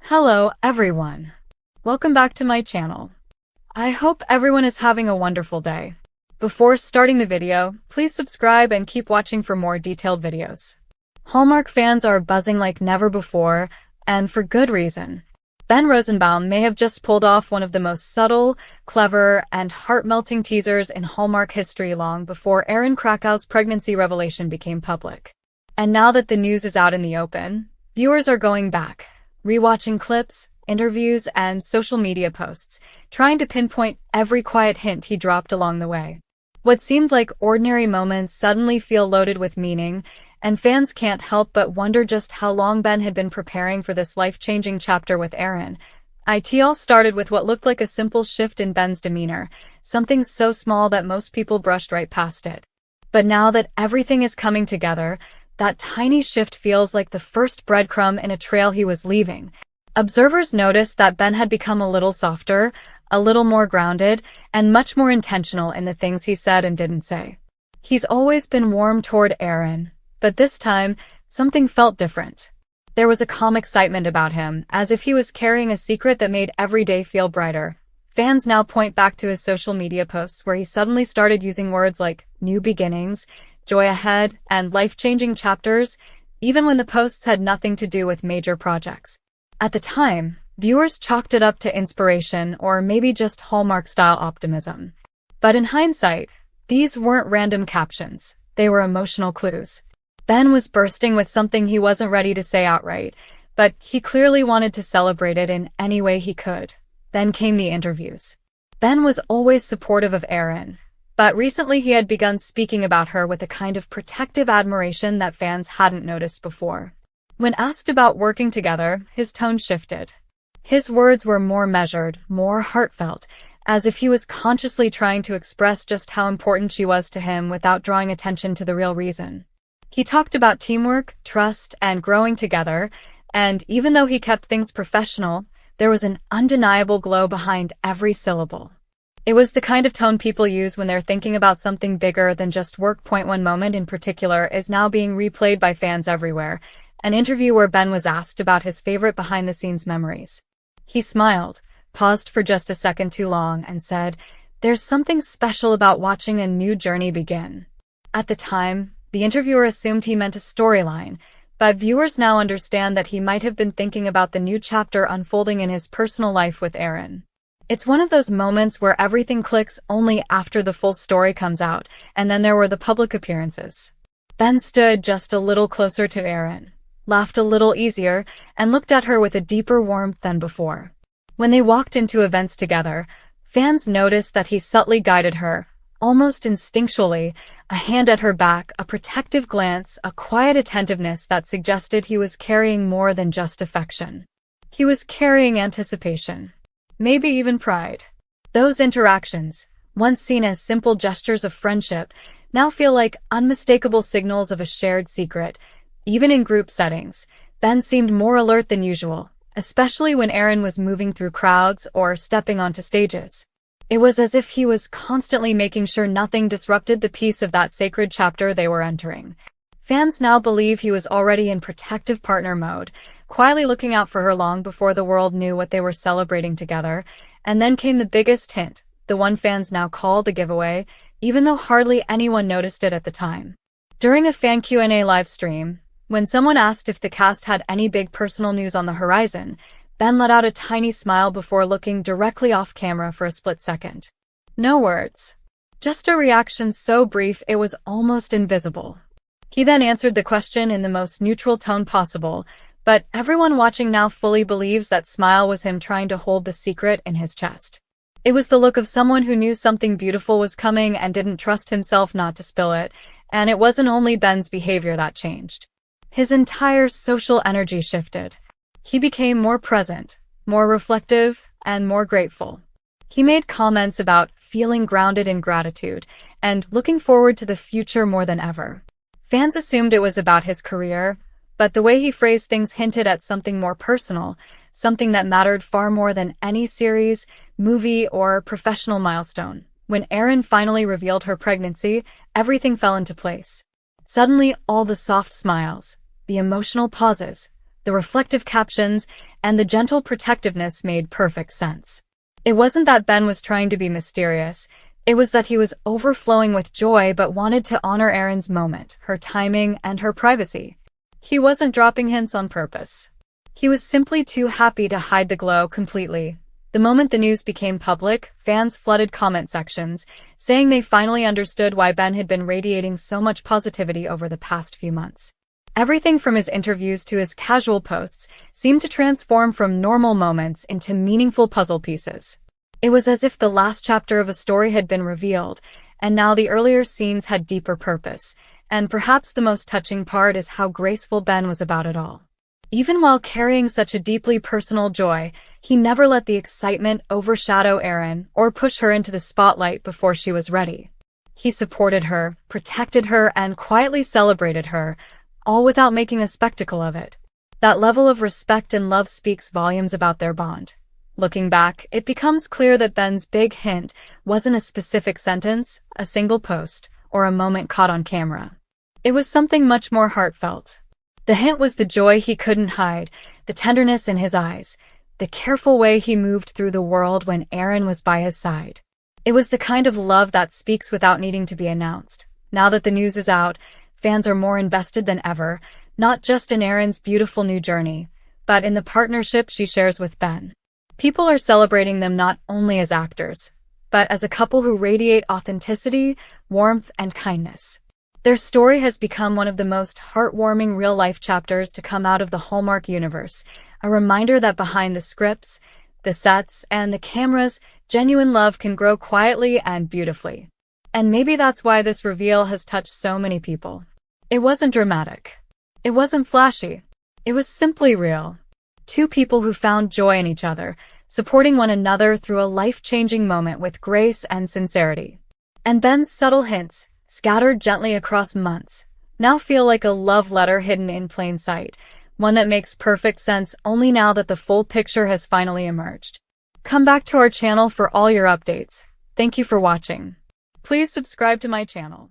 Hello, everyone. Welcome back to my channel. I hope everyone is having a wonderful day. Before starting the video, please subscribe and keep watching for more detailed videos. Hallmark fans are buzzing like never before, and for good reason. Ben Rosenbaum may have just pulled off one of the most subtle, clever, and heart-melting teasers in Hallmark history long before Erin Krakow's pregnancy revelation became public. And now that the news is out in the open, viewers are going back, rewatching clips, interviews, and social media posts, trying to pinpoint every quiet hint he dropped along the way. What seemed like ordinary moments suddenly feel loaded with meaning, and fans can't help but wonder just how long Ben had been preparing for this life-changing chapter with Erin. It all started with what looked like a simple shift in Ben's demeanor, something so small that most people brushed right past it. But now that everything is coming together, that tiny shift feels like the first breadcrumb in a trail he was leaving. Observers noticed that Ben had become a little softer, a little more grounded, and much more intentional in the things he said and didn't say. He's always been warm toward Erin, but this time, something felt different. There was a calm excitement about him, as if he was carrying a secret that made every day feel brighter. Fans now point back to his social media posts where he suddenly started using words like new beginnings, joy ahead, and life-changing chapters, even when the posts had nothing to do with major projects. At the time, viewers chalked it up to inspiration or maybe just Hallmark-style optimism. But in hindsight, these weren't random captions. They were emotional clues. Ben was bursting with something he wasn't ready to say outright, but he clearly wanted to celebrate it in any way he could. Then came the interviews. Ben was always supportive of Erin, but recently he had begun speaking about her with a kind of protective admiration that fans hadn't noticed before. When asked about working together, his tone shifted. His words were more measured, more heartfelt, as if he was consciously trying to express just how important she was to him without drawing attention to the real reason. He talked about teamwork, trust, and growing together, and even though he kept things professional, there was an undeniable glow behind every syllable. It was the kind of tone people use when they're thinking about something bigger than just work. One moment in particular is now being replayed by fans everywhere, an interview where Ben was asked about his favorite behind-the-scenes memories. He smiled, paused for just a second too long, and said, "There's something special about watching a new journey begin." At the time, the interviewer assumed he meant a storyline, but viewers now understand that he might have been thinking about the new chapter unfolding in his personal life with Erin. It's one of those moments where everything clicks only after the full story comes out, and then there were the public appearances. Ben stood just a little closer to Erin, laughed a little easier, and looked at her with a deeper warmth than before. When they walked into events together, fans noticed that he subtly guided her, almost instinctually, a hand at her back, a protective glance, a quiet attentiveness that suggested he was carrying more than just affection. He was carrying anticipation, maybe even pride. Those interactions, once seen as simple gestures of friendship, now feel like unmistakable signals of a shared secret. Even in group settings, Ben seemed more alert than usual, especially when Erin was moving through crowds or stepping onto stages. It was as if he was constantly making sure nothing disrupted the peace of that sacred chapter they were entering. Fans now believe he was already in protective partner mode, quietly looking out for her long before the world knew what they were celebrating together. And then came the biggest hint, the one fans now call the giveaway, even though hardly anyone noticed it at the time. During a fan Q&A live stream, when someone asked if the cast had any big personal news on the horizon, Ben let out a tiny smile before looking directly off camera for a split second. No words. Just a reaction so brief it was almost invisible. He then answered the question in the most neutral tone possible, but everyone watching now fully believes that smile was him trying to hold the secret in his chest. It was the look of someone who knew something beautiful was coming and didn't trust himself not to spill it, and it wasn't only Ben's behavior that changed. His entire social energy shifted. He became more present, more reflective, and more grateful. He made comments about feeling grounded in gratitude and looking forward to the future more than ever. Fans assumed it was about his career, but the way he phrased things hinted at something more personal, something that mattered far more than any series, movie, or professional milestone. When Erin finally revealed her pregnancy, everything fell into place. Suddenly, all the soft smiles, the emotional pauses, The reflective captions and the gentle protectiveness made perfect sense. It wasn't that Ben was trying to be mysterious. It was that he was overflowing with joy but wanted to honor Erin's moment, her timing, and her privacy. He wasn't dropping hints on purpose. He was simply too happy to hide the glow completely. The moment the news became public, fans flooded comment sections, saying they finally understood why Ben had been radiating so much positivity over the past few months. Everything from his interviews to his casual posts seemed to transform from normal moments into meaningful puzzle pieces. It was as if the last chapter of a story had been revealed, and now the earlier scenes had deeper purpose, and perhaps the most touching part is how graceful Ben was about it all. Even while carrying such a deeply personal joy, he never let the excitement overshadow Erin or push her into the spotlight before she was ready. He supported her, protected her, and quietly celebrated her, all without making a spectacle of it. That level of respect and love speaks volumes about their bond. Looking back, it becomes clear that Ben's big hint wasn't a specific sentence, a single post, or a moment caught on camera. It was something much more heartfelt. The hint was the joy he couldn't hide, the tenderness in his eyes, the careful way he moved through the world when Erin was by his side. It was the kind of love that speaks without needing to be announced. Now that the news is out, fans are more invested than ever, not just in Erin's beautiful new journey, but in the partnership she shares with Ben. People are celebrating them not only as actors, but as a couple who radiate authenticity, warmth, and kindness. Their story has become one of the most heartwarming real-life chapters to come out of the Hallmark universe, a reminder that behind the scripts, the sets, and the cameras, genuine love can grow quietly and beautifully. And maybe that's why this reveal has touched so many people. It wasn't dramatic. It wasn't flashy. It was simply real. Two people who found joy in each other, supporting one another through a life-changing moment with grace and sincerity. And Ben's subtle hints, scattered gently across months, now feel like a love letter hidden in plain sight, one that makes perfect sense only now that the full picture has finally emerged. Come back to our channel for all your updates. Thank you for watching. Please subscribe to my channel.